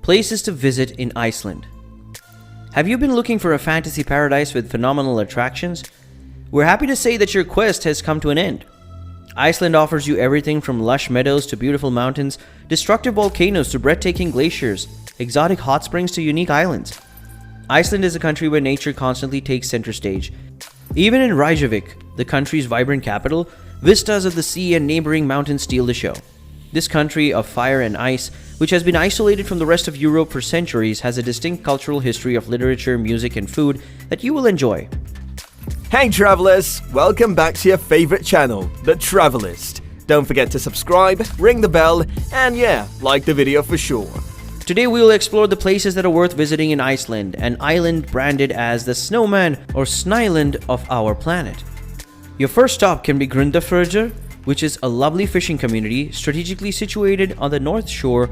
Places to visit in Iceland. Have you been looking for a fantasy paradise with phenomenal attractions? We're happy to say that your quest has come to an end. Iceland offers you everything from lush meadows to beautiful mountains, destructive volcanoes to breathtaking glaciers, exotic hot springs to unique islands. Iceland is a country where nature constantly takes center stage. Even in Reykjavik, the country's vibrant capital, vistas of the sea and neighboring mountains steal the show. This country of fire and ice, which has been isolated from the rest of Europe for centuries, has a distinct cultural history of literature, music, and food that you will enjoy. Hey travelers, welcome back to your favorite channel, The Travelist. Don't forget to subscribe, ring the bell, and like the video for sure. Today we will explore the places that are worth visiting in Iceland, an island branded as the snowman or Snyland of our planet. Your first stop can be Grindrfoss, which is a lovely fishing community strategically situated on the north shore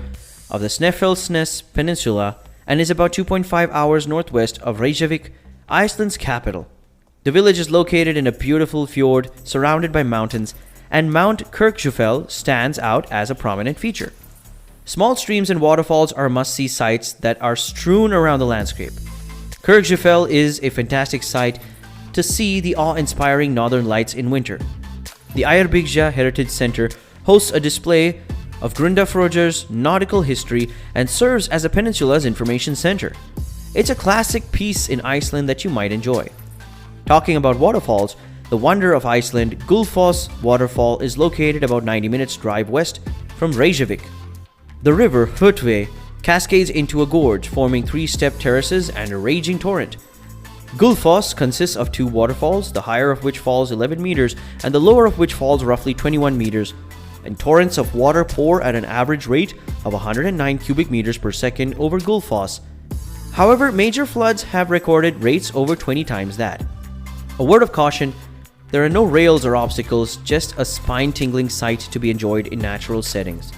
of the Snæfellsnes Peninsula and is about 2.5 hours northwest of Reykjavik, Iceland's capital. The village is located in a beautiful fjord surrounded by mountains, and Mount Kirkjufell stands out as a prominent feature. Small streams and waterfalls are must-see sights that are strewn around the landscape. Kirkjufell is a fantastic sight to see the awe-inspiring northern lights in winter. The Eyrbygja Heritage Center hosts a display of Grindrfoss's nautical history and serves as a peninsula's information center. It's a classic piece in Iceland that you might enjoy. Talking about waterfalls, the wonder of Iceland, Gullfoss waterfall is located about 90 minutes drive west from Reykjavik. The river Hrutve cascades into a gorge, forming three-step terraces and a raging torrent. Gullfoss consists of two waterfalls, the higher of which falls 11 meters and the lower of which falls roughly 21 meters, and torrents of water pour at an average rate of 109 cubic meters per second over Gullfoss. However, major floods have recorded rates over 20 times that. A word of caution, there are no rails or obstacles, just a spine-tingling sight to be enjoyed in natural settings.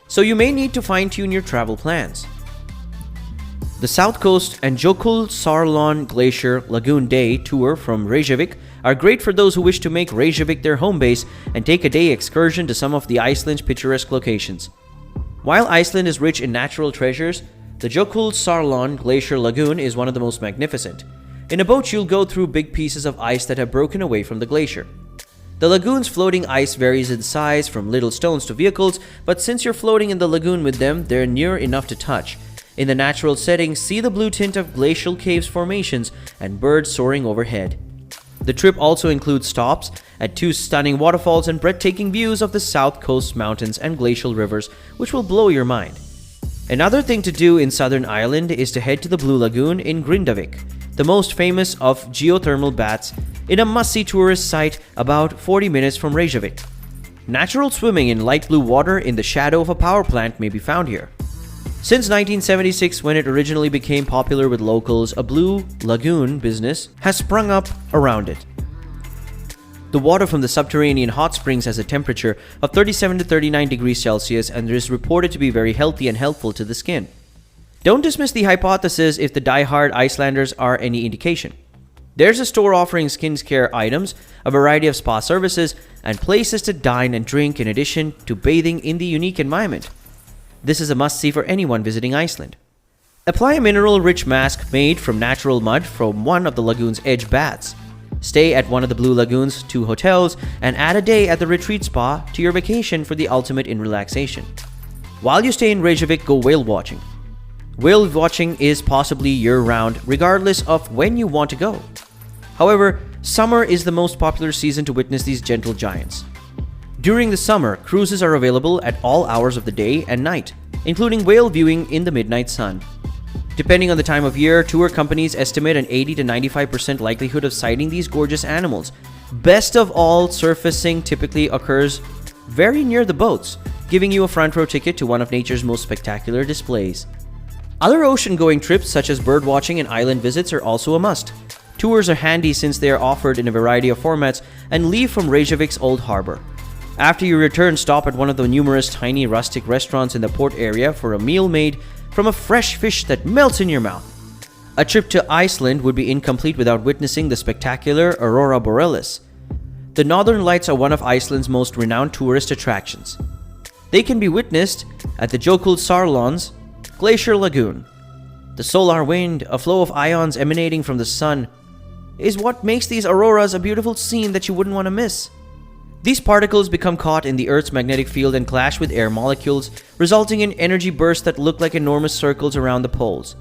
So you may need to fine-tune your travel plans. The South Coast and Jökulsárlón Glacier Lagoon Day tour from Reykjavik are great for those who wish to make Reykjavik their home base and take a day excursion to some of the Iceland's picturesque locations. While Iceland is rich in natural treasures, the Jökulsárlón Glacier Lagoon is one of the most magnificent. In a boat, you'll go through big pieces of ice that have broken away from the glacier. The lagoon's floating ice varies in size from little stones to vehicles, but since you're floating in the lagoon with them, they're near enough to touch. In the natural setting, see the blue tint of glacial caves formations and birds soaring overhead. The trip also includes stops at two stunning waterfalls and breathtaking views of the South Coast mountains and glacial rivers, which will blow your mind. Another thing to do in Southern Ireland is to head to the Blue Lagoon in Grindavik, the most famous of geothermal baths, in a must-see tourist site about 40 minutes from Reykjavik. Natural swimming in light blue water in the shadow of a power plant may be found here. Since 1976, when it originally became popular with locals, a blue lagoon business has sprung up around it. The water from the subterranean hot springs has a temperature of 37 to 39 degrees Celsius and is reported to be very healthy and helpful to the skin. Don't dismiss the hypothesis if the die-hard Icelanders are any indication. There's a store offering skincare items, a variety of spa services, and places to dine and drink in addition to bathing in the unique environment. This is a must-see for anyone visiting Iceland. Apply a mineral-rich mask made from natural mud from one of the lagoon's edge baths. Stay at one of the Blue Lagoon's 2 hotels and add a day at the retreat spa to your vacation for the ultimate in relaxation. While you stay in Reykjavik, go whale watching. Whale watching is possibly year-round, regardless of when you want to go. However, summer is the most popular season to witness these gentle giants. During the summer, cruises are available at all hours of the day and night, including whale viewing in the midnight sun. Depending on the time of year, tour companies estimate an 80 to 95% likelihood of sighting these gorgeous animals. Best of all, surfacing typically occurs very near the boats, giving you a front row ticket to one of nature's most spectacular displays. Other ocean-going trips such as birdwatching and island visits are also a must. Tours are handy since they are offered in a variety of formats and leave from Reykjavik's Old Harbor. After you return, stop at one of the numerous tiny rustic restaurants in the port area for a meal made from a fresh fish that melts in your mouth. A trip to Iceland would be incomplete without witnessing the spectacular Aurora Borealis. The Northern Lights are one of Iceland's most renowned tourist attractions. They can be witnessed at the Jökulsárlón's Glacier Lagoon. The solar wind, a flow of ions emanating from the sun, is what makes these auroras a beautiful scene that you wouldn't want to miss. These particles become caught in the Earth's magnetic field and clash with air molecules, resulting in energy bursts that look like enormous circles around the poles.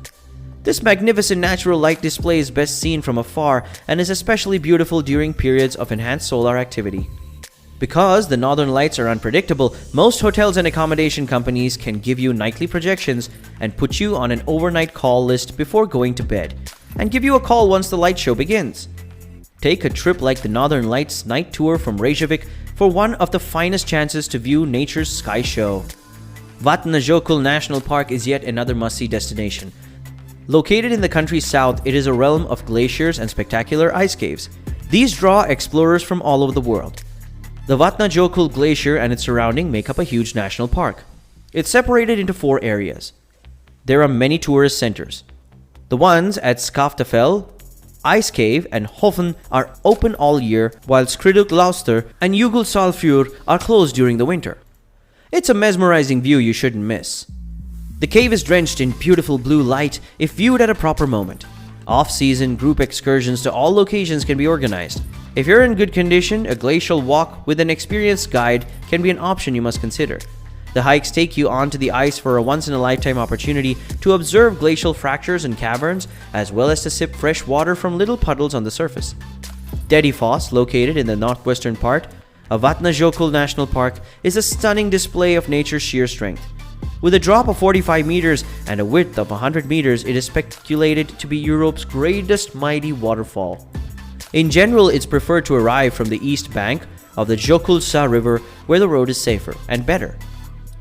This magnificent natural light display is best seen from afar and is especially beautiful during periods of enhanced solar activity. Because the northern lights are unpredictable, most hotels and accommodation companies can give you nightly projections and put you on an overnight call list before going to bed, and give you a call once the light show begins. Take a trip like the Northern Lights night tour from Reykjavik for one of the finest chances to view nature's sky show. Vatnajokull National Park is yet another must-see destination. Located in the country's south, it is a realm of glaciers and spectacular ice caves. These draw explorers from all over the world. The Vatnajokull Glacier and its surrounding make up a huge national park. It's separated into 4 areas. There are many tourist centers. The ones at Skaftafell, Ice Cave, and Hofen are open all year, while Skriðuklaustur and Jökulsárfjörður are closed during the winter. It's a mesmerizing view you shouldn't miss. The cave is drenched in beautiful blue light if viewed at a proper moment. Off-season group excursions to all locations can be organized. If you're in good condition, a glacial walk with an experienced guide can be an option you must consider. The hikes take you onto the ice for a once-in-a-lifetime opportunity to observe glacial fractures and caverns, as well as to sip fresh water from little puddles on the surface. Dadurfoss, located in the northwestern part of Vatnajokull National Park, is a stunning display of nature's sheer strength. With a drop of 45 meters and a width of 100 meters, it is speculated to be Europe's greatest mighty waterfall. In general, it's preferred to arrive from the east bank of the Jökulsá River, where the road is safer and better.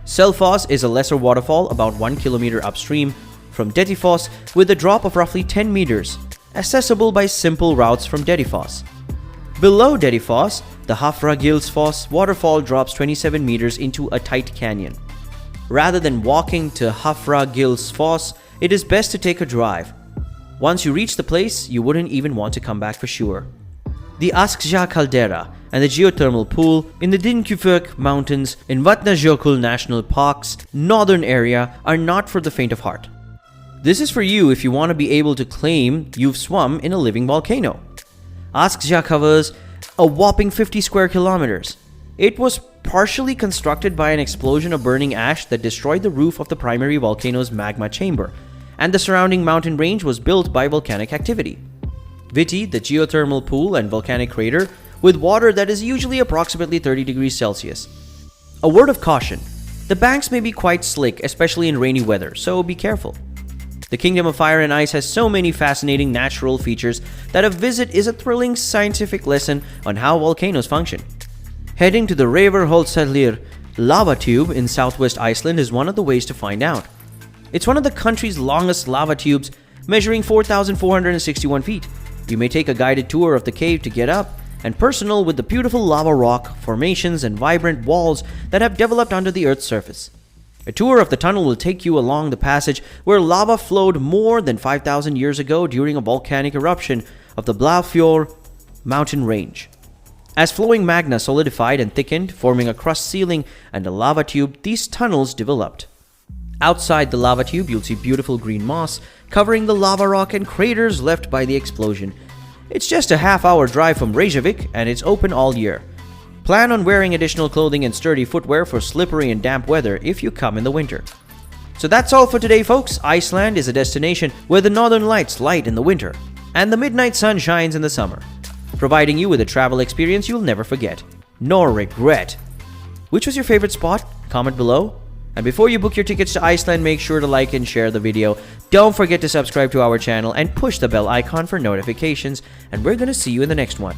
Selfoss is a lesser waterfall about 1 kilometer upstream from Dadurfoss with a drop of roughly 10 meters, accessible by simple routes from Dadurfoss. Below Dadurfoss, the Hafragilsfoss waterfall drops 27 meters into a tight canyon. Rather than walking to Hafragilsfoss, it is best to take a drive. Once you reach the place, you wouldn't even want to come back for sure. The Askja caldera and the geothermal pool in the Grindrfoss mountains in Vatnajokull National Park's northern area are not for the faint of heart. This is for you if you want to be able to claim you've swum in a living volcano. Askja covers a whopping 50 square kilometers. It was partially constructed by an explosion of burning ash that destroyed the roof of the primary volcano's magma chamber, and the surrounding mountain range was built by volcanic activity. Viti, the geothermal pool and volcanic crater, with water that is usually approximately 30 degrees Celsius. A word of caution: the banks may be quite slick, especially in rainy weather, so be careful. The Kingdom of Fire and Ice has so many fascinating natural features that a visit is a thrilling scientific lesson on how volcanoes function. Heading to the Reykjavik lava tube in southwest Iceland is one of the ways to find out. It's one of the country's longest lava tubes, measuring 4,461 feet. You may take a guided tour of the cave to get up, and personal with the beautiful lava rock formations and vibrant walls that have developed under the Earth's surface. A tour of the tunnel will take you along the passage where lava flowed more than 5,000 years ago during a volcanic eruption of the Blafjord mountain range. As flowing magma solidified and thickened, forming a crust ceiling and a lava tube, these tunnels developed. Outside the lava tube, you'll see beautiful green moss covering the lava rock and craters left by the explosion. It's just a half-hour drive from Reykjavik, and it's open all year. Plan on wearing additional clothing and sturdy footwear for slippery and damp weather if you come in the winter. So that's all for today, folks. Iceland is a destination where the northern lights light in the winter and the midnight sun shines in the summer, providing you with a travel experience you'll never forget, nor regret. Which was your favorite spot? Comment below. And before you book your tickets to Iceland, make sure to like and share the video. Don't forget to subscribe to our channel and push the bell icon for notifications. And we're gonna see you in the next one.